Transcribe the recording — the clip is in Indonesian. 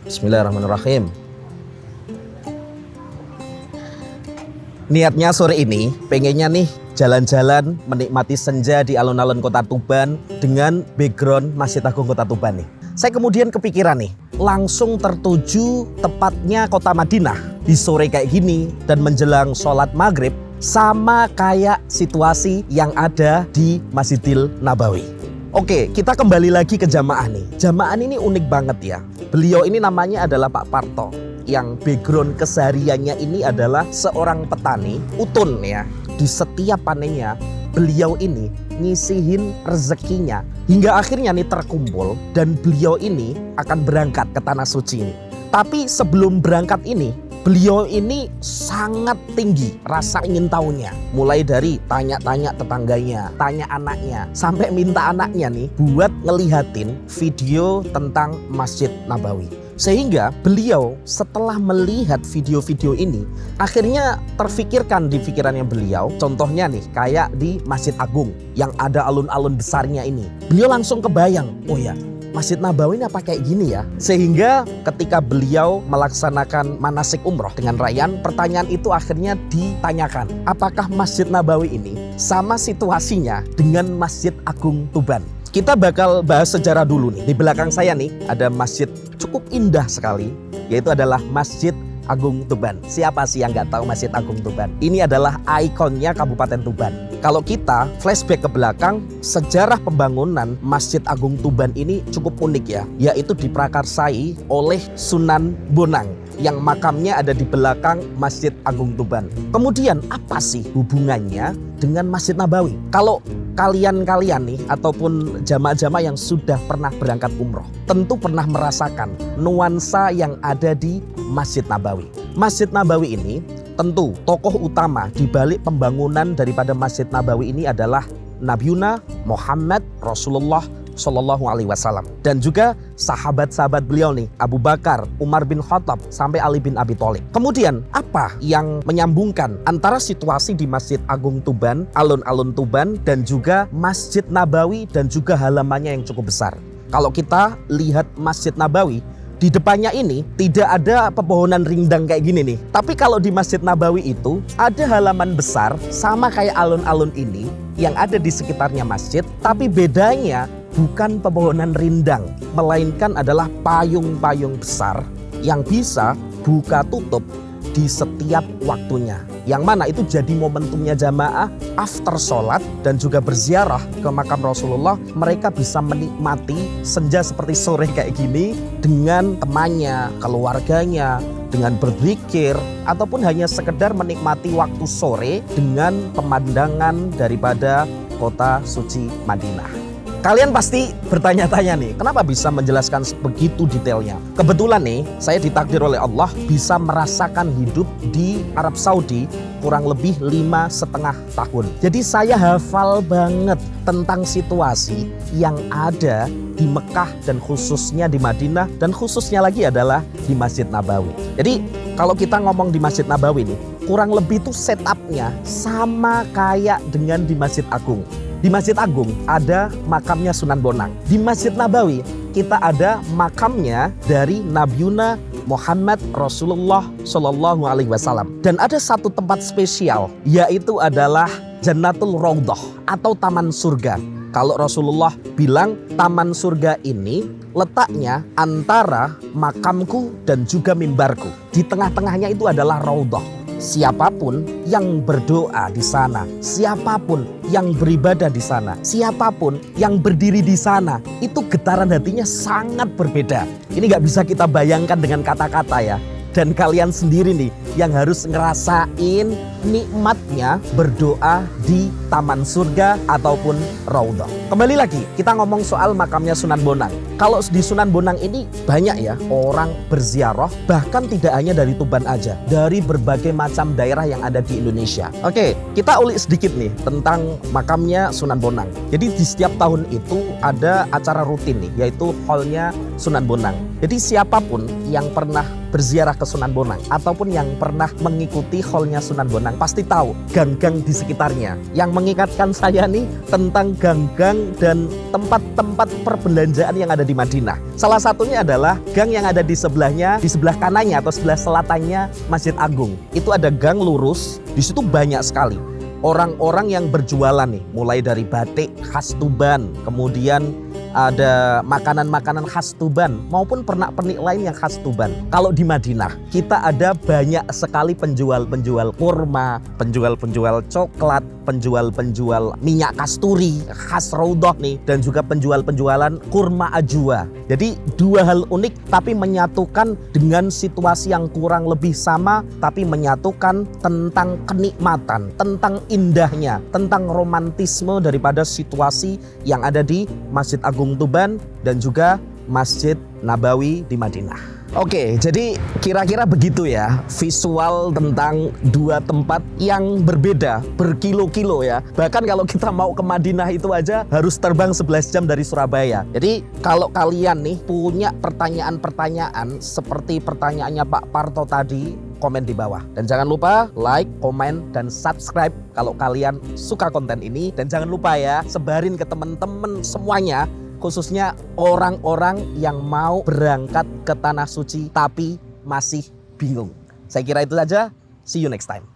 Bismillahirrahmanirrahim. Niatnya sore ini pengennya nih jalan-jalan menikmati senja di alun-alun Kota Tuban dengan background Masjid Agung Kota Tuban nih. Saya kemudian kepikiran nih, langsung tertuju tepatnya Kota Madinah di sore kayak gini dan menjelang sholat maghrib, sama kayak situasi yang ada di Masjidil Nabawi. Oke, kita kembali lagi ke jamaah nih. Jamaah ini unik banget ya. Beliau ini namanya adalah Pak Parto, yang background kesehariannya ini adalah seorang petani utun ya. Di setiap panennya beliau ini nyisihin rezekinya hingga akhirnya nih terkumpul dan beliau ini akan berangkat ke Tanah Suci ini. Tapi sebelum berangkat ini, beliau ini sangat tinggi rasa ingin tahunya. Mulai dari tanya-tanya tetangganya, tanya anaknya, sampai minta anaknya nih buat ngelihatin video tentang Masjid Nabawi. Sehingga beliau setelah melihat video-video ini, akhirnya terfikirkan di pikirannya beliau. Contohnya nih kayak di Masjid Agung yang ada alun-alun besarnya ini. Beliau langsung kebayang, oh ya, Masjid Nabawi ini apa kayak gini ya? Sehingga ketika beliau melaksanakan manasik umroh dengan Rayyan, pertanyaan itu akhirnya ditanyakan. Apakah Masjid Nabawi ini sama situasinya dengan Masjid Agung Tuban? Kita bakal bahas sejarah dulu nih. Di belakang saya nih ada masjid cukup indah sekali, yaitu adalah Masjid Agung Tuban. Siapa sih yang nggak tahu Masjid Agung Tuban? Ini adalah ikonnya Kabupaten Tuban. Kalau kita flashback ke belakang, sejarah pembangunan Masjid Agung Tuban ini cukup unik ya, yaitu diprakarsai oleh Sunan Bonang yang makamnya ada di belakang Masjid Agung Tuban. Kemudian apa sih hubungannya dengan Masjid Nabawi? Kalau kalian nih ataupun jamaah-jamaah yang sudah pernah berangkat umroh tentu pernah merasakan nuansa yang ada di Masjid Nabawi. Masjid Nabawi ini tentu tokoh utama di balik pembangunan daripada Masjid Nabawi ini adalah Nabiuna Muhammad Rasulullah Shallallahu Alaihi Wasallam dan juga sahabat-sahabat beliau nih, Abu Bakar, Umar bin Khattab sampai Ali bin Abi Thalib. Kemudian apa yang menyambungkan antara situasi di Masjid Agung Tuban, alun-alun Tuban dan juga Masjid Nabawi dan juga halamannya yang cukup besar? Kalau kita lihat Masjid Nabawi, di depannya ini tidak ada pepohonan rindang kayak gini nih. Tapi kalau di Masjid Nabawi itu ada halaman besar sama kayak alun-alun ini yang ada di sekitarnya masjid. Tapi bedanya bukan pepohonan rindang, melainkan adalah payung-payung besar yang bisa buka tutup di setiap waktunya. Yang mana itu jadi momentumnya jamaah after sholat dan juga berziarah ke makam Rasulullah. Mereka bisa menikmati senja seperti sore kayak gini dengan temannya, keluarganya, dengan berzikir, ataupun hanya sekedar menikmati waktu sore dengan pemandangan daripada kota suci Madinah. Kalian pasti bertanya-tanya nih, kenapa bisa menjelaskan begitu detailnya? Kebetulan nih, saya ditakdir oleh Allah bisa merasakan hidup di Arab Saudi kurang lebih 5,5 tahun. Jadi saya hafal banget tentang situasi yang ada di Mekah dan khususnya di Madinah dan khususnya lagi adalah di Masjid Nabawi. Jadi kalau kita ngomong di Masjid Nabawi nih, kurang lebih tuh setupnya sama kayak dengan di Masjid Agung. Di Masjid Agung ada makamnya Sunan Bonang. Di Masjid Nabawi kita ada makamnya dari Nabiuna Muhammad Rasulullah Shallallahu Alaihi Wasallam. Dan ada satu tempat spesial, yaitu adalah Jannatul Raudhah atau Taman Surga. Kalau Rasulullah bilang taman surga ini letaknya antara makamku dan juga mimbarku. Di tengah-tengahnya itu adalah Raudhah. Siapapun yang berdoa di sana, siapapun yang beribadah di sana, siapapun yang berdiri di sana, itu getaran hatinya sangat berbeda. Ini gak bisa kita bayangkan dengan kata-kata ya. Dan kalian sendiri nih yang harus ngerasain nikmatnya berdoa di taman surga ataupun Raudhah. Kembali lagi kita ngomong soal makamnya Sunan Bonang. Kalau di Sunan Bonang ini banyak ya orang berziarah, bahkan tidak hanya dari Tuban aja, dari berbagai macam daerah yang ada di Indonesia. Oke, kita ulik sedikit nih tentang makamnya Sunan Bonang. Jadi di setiap tahun itu ada acara rutin nih, yaitu hallnya Sunan Bonang. Jadi siapapun yang pernah berziarah ke Sunan Bonang ataupun yang pernah mengikuti hallnya Sunan Bonang pasti tahu gang-gang di sekitarnya. Yang mengikatkan saya nih tentang gang-gang gang dan tempat-tempat perbelanjaan yang ada di Madinah. Salah satunya adalah gang yang ada di sebelahnya, di sebelah kanannya atau sebelah selatannya Masjid Agung. Itu ada gang lurus, di situ banyak sekali orang-orang yang berjualan nih, mulai dari batik khas Tuban, kemudian ada makanan-makanan khas Tuban maupun pernak-pernik lain yang khas Tuban. Kalau di Madinah, kita ada banyak sekali penjual-penjual kurma, penjual-penjual coklat, penjual-penjual minyak kasturi khas Raudhah nih, dan juga penjual-penjualan kurma ajwa. Jadi dua hal unik tapi menyatukan dengan situasi yang kurang lebih sama, tapi menyatukan tentang kenikmatan, tentang indahnya, tentang romantisme daripada situasi yang ada di Masjid Agung Tuban dan juga Masjid Nabawi di Madinah. Oke, jadi kira-kira begitu ya visual tentang dua tempat yang berbeda berkilo-kilo ya. Bahkan kalau kita mau ke Madinah itu aja harus terbang 11 jam dari Surabaya. Jadi kalau kalian nih punya pertanyaan-pertanyaan seperti pertanyaannya Pak Parto tadi, komen di bawah. Dan jangan lupa like, komen, dan subscribe kalau kalian suka konten ini. Dan jangan lupa ya, sebarin ke teman-teman semuanya, khususnya orang-orang yang mau berangkat ke Tanah Suci tapi masih bingung. Saya kira itu saja. See you next time.